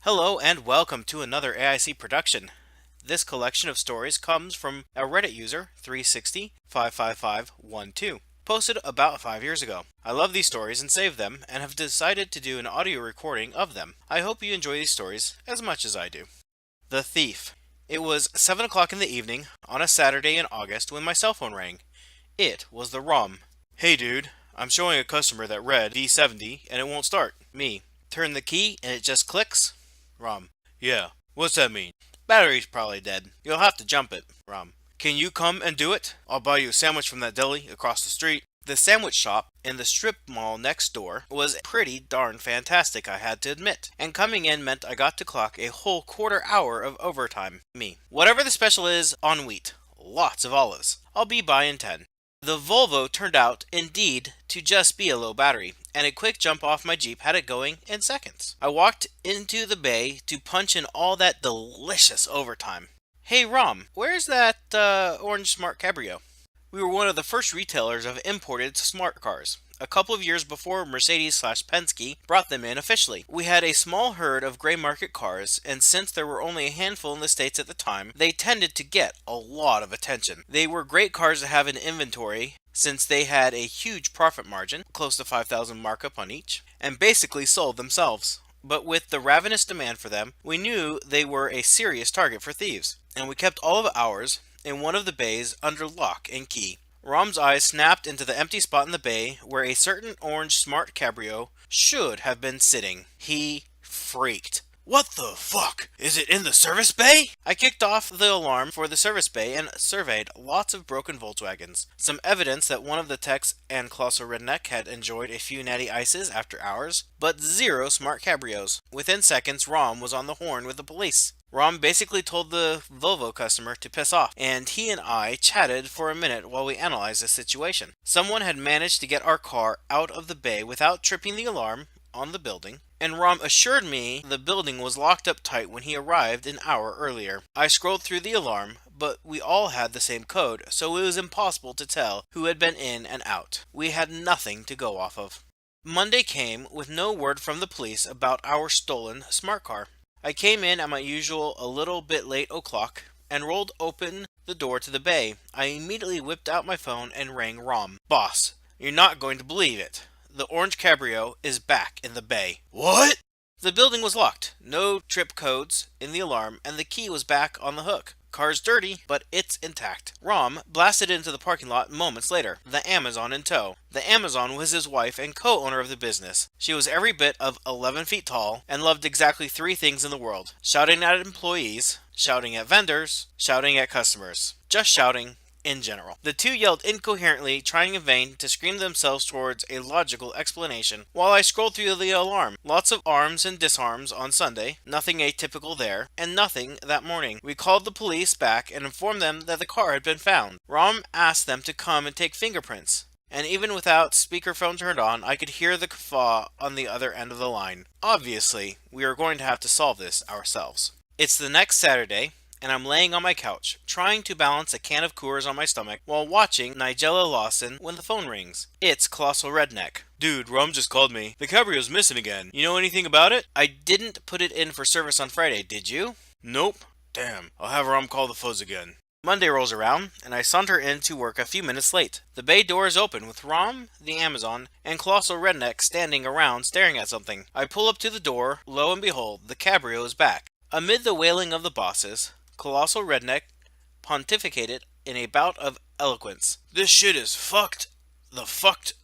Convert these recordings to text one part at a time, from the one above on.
Hello and welcome to another AIC production. This collection of stories comes from a Reddit user, 360-55512, posted about 5 years ago. I love these stories and save them, and have decided to do an audio recording of them. I hope you enjoy these stories as much as I do. The Thief. It was 7 o'clock in the evening on a Saturday in August when my cell phone rang. It was the ROM. Hey dude, I'm showing a customer that read D70 and it won't start. Me. Turn the key and it just clicks? Rom. Yeah. What's that mean? Battery's probably dead. You'll have to jump it. Rom. Can you come and do it? I'll buy you a sandwich from that deli across the street. The sandwich shop in the strip mall next door was pretty darn fantastic, I had to admit. And coming in meant I got to clock a whole quarter hour of overtime. Me. Whatever the special is on wheat. Lots of olives. I'll be by in 10. The Volvo turned out, indeed, to just be a low battery, and a quick jump off my Jeep had it going in seconds. I walked into the bay to punch in all that delicious overtime. Hey Rom, where's that orange smart cabrio? We were one of the first retailers of imported smart cars. A couple of years before Mercedes/Penske brought them in officially. We had a small herd of gray market cars, and since there were only a handful in the States at the time, they tended to get a lot of attention. They were great cars to have in inventory since they had a huge profit margin, close to 5,000 markup on each, and basically sold themselves. But with the ravenous demand for them, we knew they were a serious target for thieves, and we kept all of ours in one of the bays under lock and key. Rom's eyes snapped into the empty spot in the bay where a certain orange smart cabrio should have been sitting. He freaked. What the fuck? Is it in the service bay? I kicked off the alarm for the service bay and surveyed lots of broken Volkswagens. Some evidence that one of the techs and Colossal Redneck had enjoyed a few natty ices after hours, but zero smart cabrios. Within seconds, Rom was on the horn with the police. Rom basically told the Volvo customer to piss off, and he and I chatted for a minute while we analyzed the situation. Someone had managed to get our car out of the bay without tripping the alarm on the building, and Rom assured me the building was locked up tight when he arrived an hour earlier. I scrolled through the alarm, but we all had the same code, so it was impossible to tell who had been in and out. We had nothing to go off of. Monday came with no word from the police about our stolen smart car. I came in at my usual a little bit late o'clock and rolled open the door to the bay. I immediately whipped out my phone and rang Rom. Boss, you're not going to believe it. The orange cabrio is back in the bay. What? The building was locked, no trip codes in the alarm, and the key was back on the hook. Car's dirty, but it's intact. Rom blasted into the parking lot moments later, the Amazon in tow. The Amazon was his wife and co-owner of the business. She was every bit of 11 feet tall and loved exactly 3 things in the world: shouting at employees, shouting at vendors, shouting at customers. Just shouting in general. The two yelled incoherently, trying in vain to scream themselves towards a logical explanation, while I scrolled through the alarm. Lots of arms and disarms on Sunday, nothing atypical there, and nothing that morning. We called the police back and informed them that the car had been found. Rom asked them to come and take fingerprints, and even without speakerphone turned on, I could hear the guffaw on the other end of the line. Obviously, we are going to have to solve this ourselves. It's the next Saturday, and I'm laying on my couch, trying to balance a can of Coors on my stomach while watching Nigella Lawson when the phone rings. It's Colossal Redneck. Dude, Rom just called me. The cabrio's missing again. You know anything about it? I didn't put it in for service on Friday, did you? Nope. Damn, I'll have Rom call the fuzz again. Monday rolls around, and I saunter in to work a few minutes late. The bay door is open with Rom, the Amazon, and Colossal Redneck standing around staring at something. I pull up to the door. Lo and behold, the cabrio is back. Amid the wailing of the bosses, Colossal Redneck pontificated in a bout of eloquence. This shit is fucked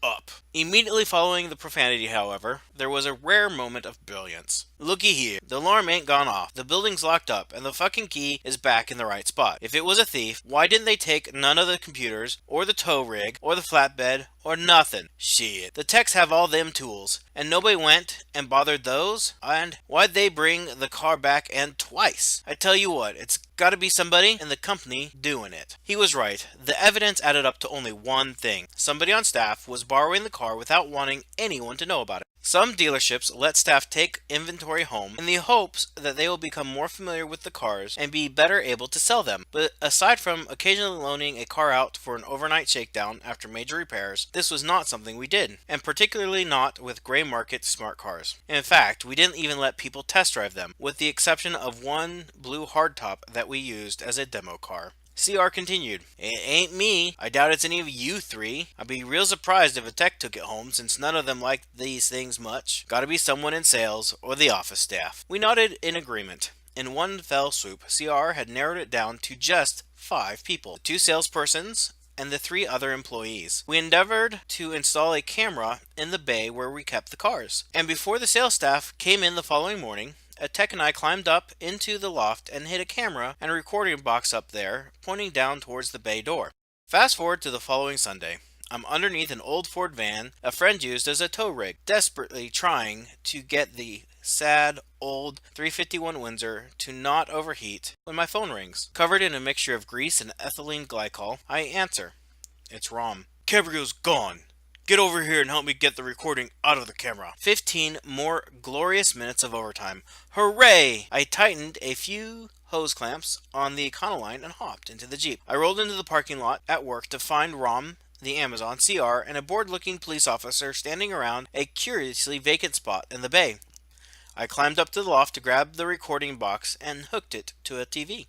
up. Immediately following the profanity, however, there was a rare moment of brilliance. Looky here, the alarm ain't gone off, the building's locked up, and the fucking key is back in the right spot. If it was a thief, why didn't they take none of the computers, or the tow rig, or the flatbed, or nothing? Shit. The techs have all them tools, and nobody went and bothered those? And why'd they bring the car back and twice? I tell you what, it's gotta be somebody in the company doing it. He was right. The evidence added up to only one thing. Somebody on staff was borrowing the car without wanting anyone to know about it. Some dealerships let staff take inventory home in the hopes that they will become more familiar with the cars and be better able to sell them. But aside from occasionally loaning a car out for an overnight shakedown after major repairs, this was not something we did, and particularly not with gray market smart cars. In fact, we didn't even let people test drive them, with the exception of one blue hardtop that we used as a demo car. CR continued, "It ain't me. I doubt it's any of you three. I'd be real surprised if a tech took it home since none of them like these things much. Gotta be someone in sales or the office staff." We nodded in agreement. In one fell swoop, CR had narrowed it down to just 5 people, 2 salespersons and the 3 other employees. We endeavored to install a camera in the bay where we kept the cars, and before the sales staff came in the following morning, a tech and I climbed up into the loft and hid a camera and a recording box up there, pointing down towards the bay door. Fast forward to the following Sunday. I'm underneath an old Ford van a friend used as a tow rig, desperately trying to get the sad, old 351 Windsor to not overheat when my phone rings. Covered in a mixture of grease and ethylene glycol, I answer. It's Rom. "Cabrio's gone. Get over here and help me get the recording out of the camera." 15 more glorious minutes of overtime. Hooray! I tightened a few hose clamps on the Econoline and hopped into the Jeep. I rolled into the parking lot at work to find Rom, the Amazon, CR, and a bored-looking police officer standing around a curiously vacant spot in the bay. I climbed up to the loft to grab the recording box and hooked it to a TV.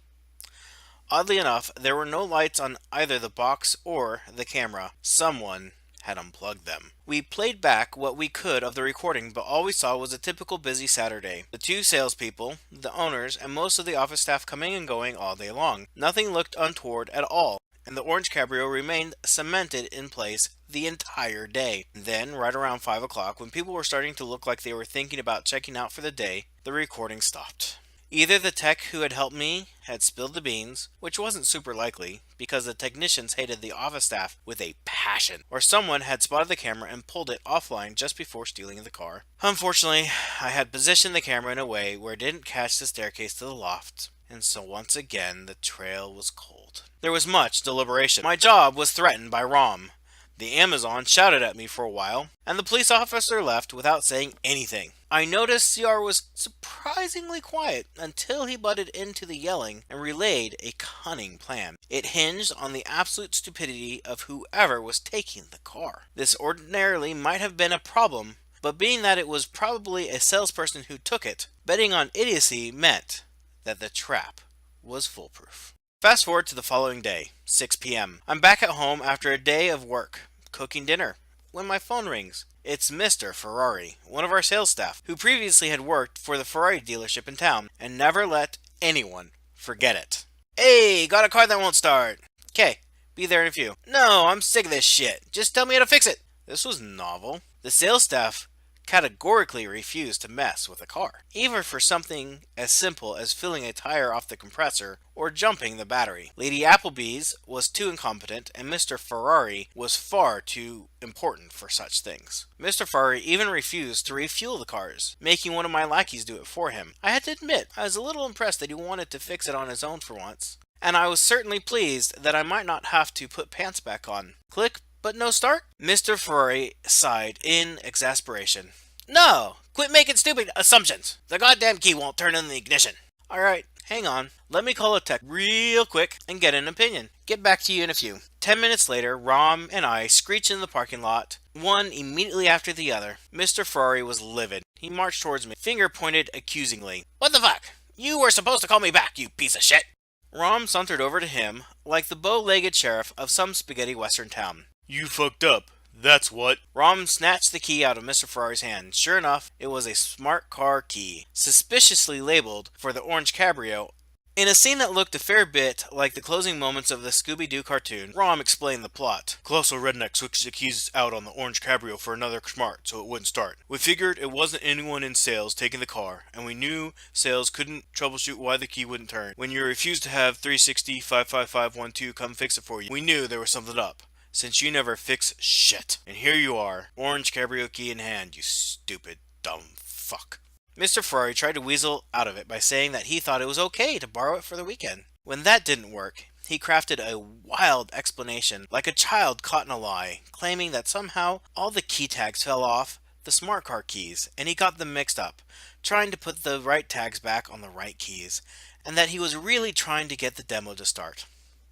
Oddly enough, there were no lights on either the box or the camera. Someone had unplugged them. We played back what we could of the recording, but all we saw was a typical busy Saturday. The 2 salespeople, the owners, and most of the office staff coming and going all day long. Nothing looked untoward at all, and the orange Cabrio remained cemented in place the entire day. Then, right around 5 o'clock, when people were starting to look like they were thinking about checking out for the day, the recording stopped. Either the tech who had helped me had spilled the beans, which wasn't super likely, because the technicians hated the office staff with a passion, or someone had spotted the camera and pulled it offline just before stealing the car. Unfortunately, I had positioned the camera in a way where it didn't catch the staircase to the loft, and so once again the trail was cold. There was much deliberation. My job was threatened by Rom. The Amazon shouted at me for a while, and the police officer left without saying anything. I noticed CR was surprisingly quiet until he butted into the yelling and relayed a cunning plan. It hinged on the absolute stupidity of whoever was taking the car. This ordinarily might have been a problem, but being that it was probably a salesperson who took it, betting on idiocy meant that the trap was foolproof. Fast forward to the following day, 6 p.m. I'm back at home after a day of work, cooking dinner, when my phone rings. It's Mr. Ferrari, one of our sales staff, who previously had worked for the Ferrari dealership in town and never let anyone forget it. "Hey, got a car that won't start." "Okay, be there in a few." "No, I'm sick of this shit. Just tell me how to fix it." This was novel. The sales staff categorically refused to mess with a car, even for something as simple as filling a tire off the compressor or jumping the battery. Lady Appleby's was too incompetent, and Mr. Ferrari was far too important for such things. Mr. Ferrari even refused to refuel the cars, making one of my lackeys do it for him. I had to admit, I was a little impressed that he wanted to fix it on his own for once, and I was certainly pleased that I might not have to put pants back on. Click, but no start? Mr. Ferrari sighed in exasperation. "No! Quit making stupid assumptions! The goddamn key won't turn on the ignition." "Alright, hang on. Let me call a tech real quick and get an opinion. Get back to you in a few." 10 minutes later, Rom and I screeched in the parking lot, one immediately after the other. Mr. Ferrari was livid. He marched towards me, finger pointed accusingly. "What the fuck? You were supposed to call me back, you piece of shit!" Rom sauntered over to him, like the bow-legged sheriff of some spaghetti western town. "You fucked up. That's what." Rom snatched the key out of Mr. Ferrari's hand. Sure enough, it was a smart car key, suspiciously labeled for the orange Cabrio. In a scene that looked a fair bit like the closing moments of the Scooby-Doo cartoon, Rom explained the plot. "Colossal Redneck switched the keys out on the orange Cabrio for another smart so it wouldn't start. We figured it wasn't anyone in sales taking the car, and we knew sales couldn't troubleshoot why the key wouldn't turn. When you refused to have 360-55512 come fix it for you, we knew there was something up. Since you never fix shit. And here you are, orange Cabrio key in hand, you stupid, dumb fuck." Mr. Ferrari tried to weasel out of it by saying that he thought it was okay to borrow it for the weekend. When that didn't work, He crafted a wild explanation, like a child caught in a lie, claiming that somehow all the key tags fell off the smart car keys and he got them mixed up, trying to put the right tags back on the right keys, and that he was really trying to get the demo to start.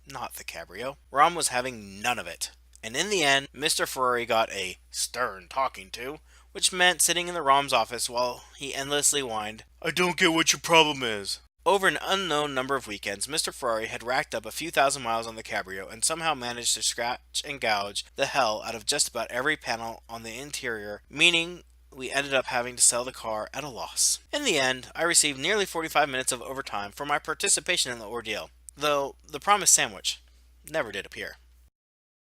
Not the Cabrio. Rom was having none of it. And in the end, Mr. Ferrari got a stern talking to, which meant sitting in the Rom's office while he endlessly whined, "I don't get what your problem is." Over an unknown number of weekends, Mr. Ferrari had racked up a few thousand miles on the Cabrio and somehow managed to scratch and gouge the hell out of just about every panel on the interior, meaning we ended up having to sell the car at a loss. In the end, I received nearly 45 minutes of overtime for my participation in the ordeal, though the promised sandwich never did appear.